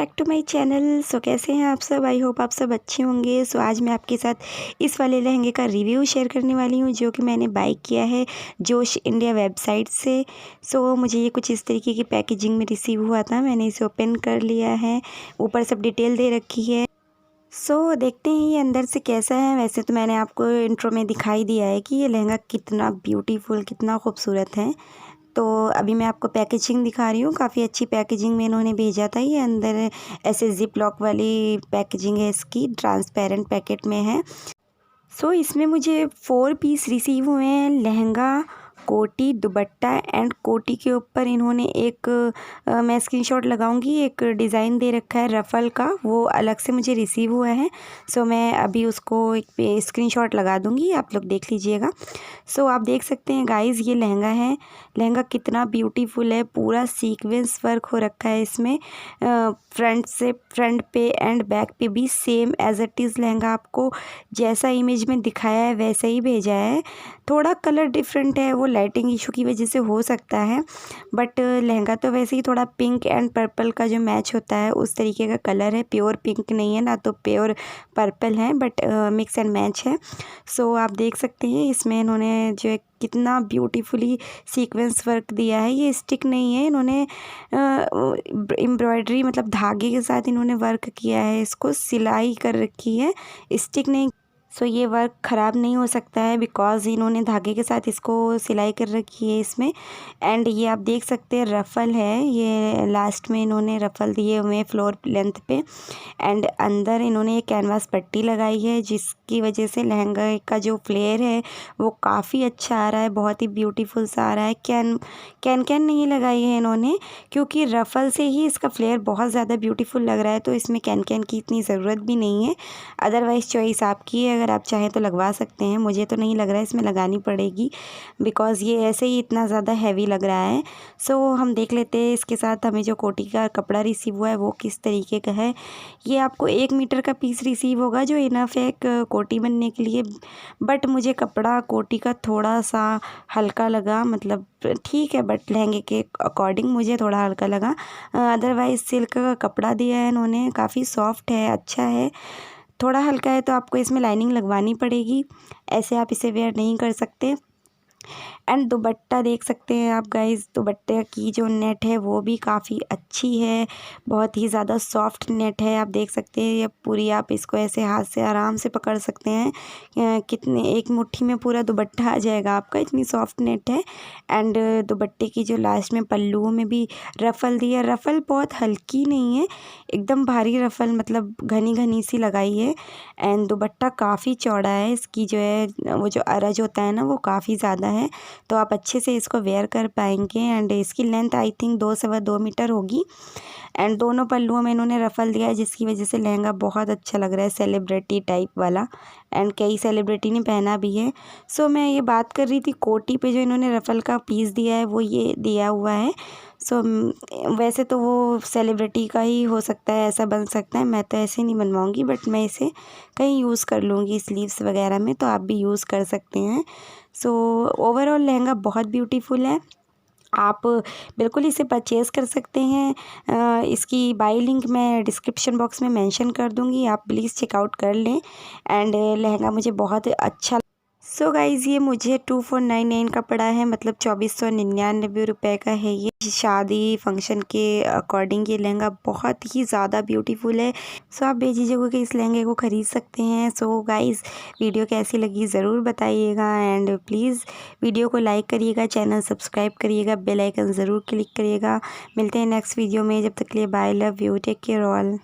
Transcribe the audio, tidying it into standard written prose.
Back to my channel. So कैसे हैं आप सब? आई होप आप सब अच्छे होंगे। सो आज मैं आपके साथ इस वाले लहंगे का रिव्यू शेयर करने वाली हूँ जो कि मैंने बाय किया है जोश इंडिया वेबसाइट से। सो मुझे ये कुछ इस तरीके की पैकेजिंग में रिसीव हुआ था। मैंने इसे ओपन कर लिया है, ऊपर सब डिटेल दे रखी है। देखते हैं ये अंदर से कैसा है। वैसे तो मैंने आपको इंट्रो में दिखाई दिया है कि ये लहंगा कितना ब्यूटीफुल, कितना खूबसूरत है। तो अभी मैं आपको पैकेजिंग दिखा रही हूँ। काफ़ी अच्छी पैकेजिंग में इन्होंने भेजा था। ये अंदर ऐसे जिप लॉक वाली पैकेजिंग है, इसकी ट्रांसपेरेंट पैकेट में है। इसमें मुझे 4 पीस रिसीव हुए हैं, लहंगा, कोटी, दुपट्टा एंड कोटी के ऊपर इन्होंने एक मैं स्क्रीनशॉट लगाऊंगी, एक डिज़ाइन दे रखा है रफ़ल का, वो अलग से मुझे रिसीव हुआ है। मैं अभी उसको एक स्क्रीनशॉट लगा दूंगी, आप लोग देख लीजिएगा। आप देख सकते हैं गाइज़, ये लहंगा है। लहंगा कितना ब्यूटीफुल है, पूरा सीक्वेंस वर्क हो रखा है इसमें। फ्रंट पे एंड बैक पे भी same as it is lehenga आपको जैसा इमेज में दिखाया है वैसे ही भेजा है। थोड़ा कलर डिफरेंट है, वो लाइटिंग इशू की वजह से हो सकता है, बट लहंगा तो वैसे ही थोड़ा पिंक एंड पर्पल का जो मैच होता है उस तरीके का कलर है। प्योर पिंक नहीं है, ना तो प्योर पर्पल है, बट मिक्स एंड मैच है। आप देख सकते हैं इसमें इन्होंने जो है कितना ब्यूटीफुली सीक्वेंस वर्क दिया है। ये स्टिक नहीं है, इन्होंने एम्ब्रॉयडरी मतलब धागे के साथ इन्होंने वर्क किया है, इसको सिलाई कर रखी है, स्टिक नहीं। ये वर्क ख़राब नहीं हो सकता है बिकॉज़ इन्होंने धागे के साथ इसको सिलाई कर रखी है इसमें। एंड ये आप देख सकते हैं रफ़ल है, ये लास्ट में इन्होंने रफ़ल दिए हुए हैं फ्लोर लेंथ पे। एंड अंदर इन्होंने एक कैनवास पट्टी लगाई है जिसकी वजह से लहंगा का जो फ्लेयर है वो काफ़ी अच्छा आ रहा है, बहुत ही ब्यूटीफुल सा आ रहा है। कैन नहीं लगाई है इन्होंने, क्योंकि रफ़ल से ही इसका फ्लेयर बहुत ज़्यादा ब्यूटीफुल लग रहा है, तो इसमें कैन की इतनी ज़रूरत भी नहीं है। अदरवाइज़ चॉइस आपकी है, अगर आप चाहें तो लगवा सकते हैं। मुझे तो नहीं लग रहा है इसमें लगानी पड़ेगी बिकॉज़ ये ऐसे ही इतना ज़्यादा हैवी लग रहा है। हम देख लेते हैं इसके साथ हमें जो कोटी का कपड़ा रिसीव हुआ है वो किस तरीके का है। ये आपको 1 मीटर का पीस रिसीव होगा जो इनफ है एक कोटी बनने के लिए, बट मुझे कपड़ा कोटी का थोड़ा सा हल्का लगा, मतलब ठीक है बट लहंगे के अकॉर्डिंग मुझे थोड़ा हल्का लगा। अदरवाइज़ सिल्क का कपड़ा दिया है इन्होंने, काफ़ी सॉफ्ट है, अच्छा है। थोड़ा हल्का है तो आपको इसमें लाइनिंग लगवानी पड़ेगी, ऐसे आप इसे वेयर नहीं कर सकते। एंड दुपट्टा देख सकते हैं आप गाइज़, दुपट्टे की जो नेट है वो भी काफ़ी अच्छी है, बहुत ही ज़्यादा सॉफ्ट नेट है। आप देख सकते हैं ये पूरी, आप इसको ऐसे हाथ से आराम से पकड़ सकते हैं, कितने एक मुट्ठी में पूरा दुपट्टा आ जाएगा आपका, इतनी सॉफ्ट नेट है। एंड दुपट्टे की जो लास्ट में पल्लुओं में भी रफ़ल दी है, रफ़ल बहुत हल्की नहीं है, एकदम भारी रफ़ल, मतलब घनी सी लगाई है। एंड दुपट्टा काफ़ी चौड़ा है, इसकी जो है वो जो अरज होता है ना वो काफ़ी ज़्यादा है, तो आप अच्छे से इसको वेयर कर पाएंगे। एंड इसकी लेंथ आई थिंक 2 मीटर होगी। एंड दोनों पल्लुओं में इन्होंने रफ़ल दिया है जिसकी वजह से लहंगा बहुत अच्छा लग रहा है, सेलिब्रिटी टाइप वाला। एंड कई सेलिब्रिटी ने पहना भी है। मैं ये बात कर रही थी कोटी पे जो इन्होंने रफ़ल का पीस दिया है वो ये दिया हुआ है। वैसे तो वो सेलिब्रिटी का ही हो सकता है, ऐसा बन सकता है, मैं तो ऐसे नहीं बनवाऊँगी, बट मैं इसे कहीं यूज़ कर लूँगी स्लीव्स वगैरह में, तो आप भी यूज़ कर सकते हैं। ओवरऑल लहंगा बहुत ब्यूटीफुल है, आप बिल्कुल इसे परचेज़ कर सकते हैं। इसकी बाय लिंक मैं डिस्क्रिप्शन बॉक्स में मेंशन कर दूँगी, आप प्लीज़ चेकआउट कर लें। एंड लहंगा मुझे बहुत अच्छा गाइज़, ये मुझे 2499 का पड़ा है, मतलब 2499 रुपये का है ये। शादी फंक्शन के अकॉर्डिंग ये लहंगा बहुत ही ज़्यादा ब्यूटीफुल है। आप बेझिझक होकर इस लहंगे को ख़रीद सकते हैं। गाइज़, वीडियो कैसी लगी ज़रूर बताइएगा, एंड प्लीज़ वीडियो को लाइक करिएगा, चैनल सब्सक्राइब करिएगा, बेल आइकन ज़रूर क्लिक करिएगा। मिलते हैं नेक्स्ट वीडियो में, जब तक के लिए bye, love you, take care all.